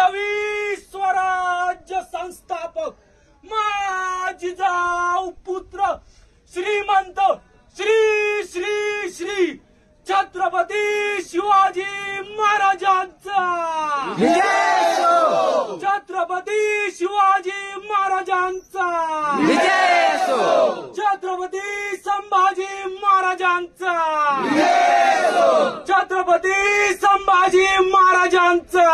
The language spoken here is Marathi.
नवी स्वराज्य संस्थापक माझी जाऊ पुत्र श्रीमंत श्री श्री श्री छत्रपती शिवाजी महाराजांचा विजय असो, छत्रपती शिवाजी महाराजांचा विजय असो, छत्रपती संभाजी महाराजांचा विजय असो, छत्रपती संभाजी महाराजांचा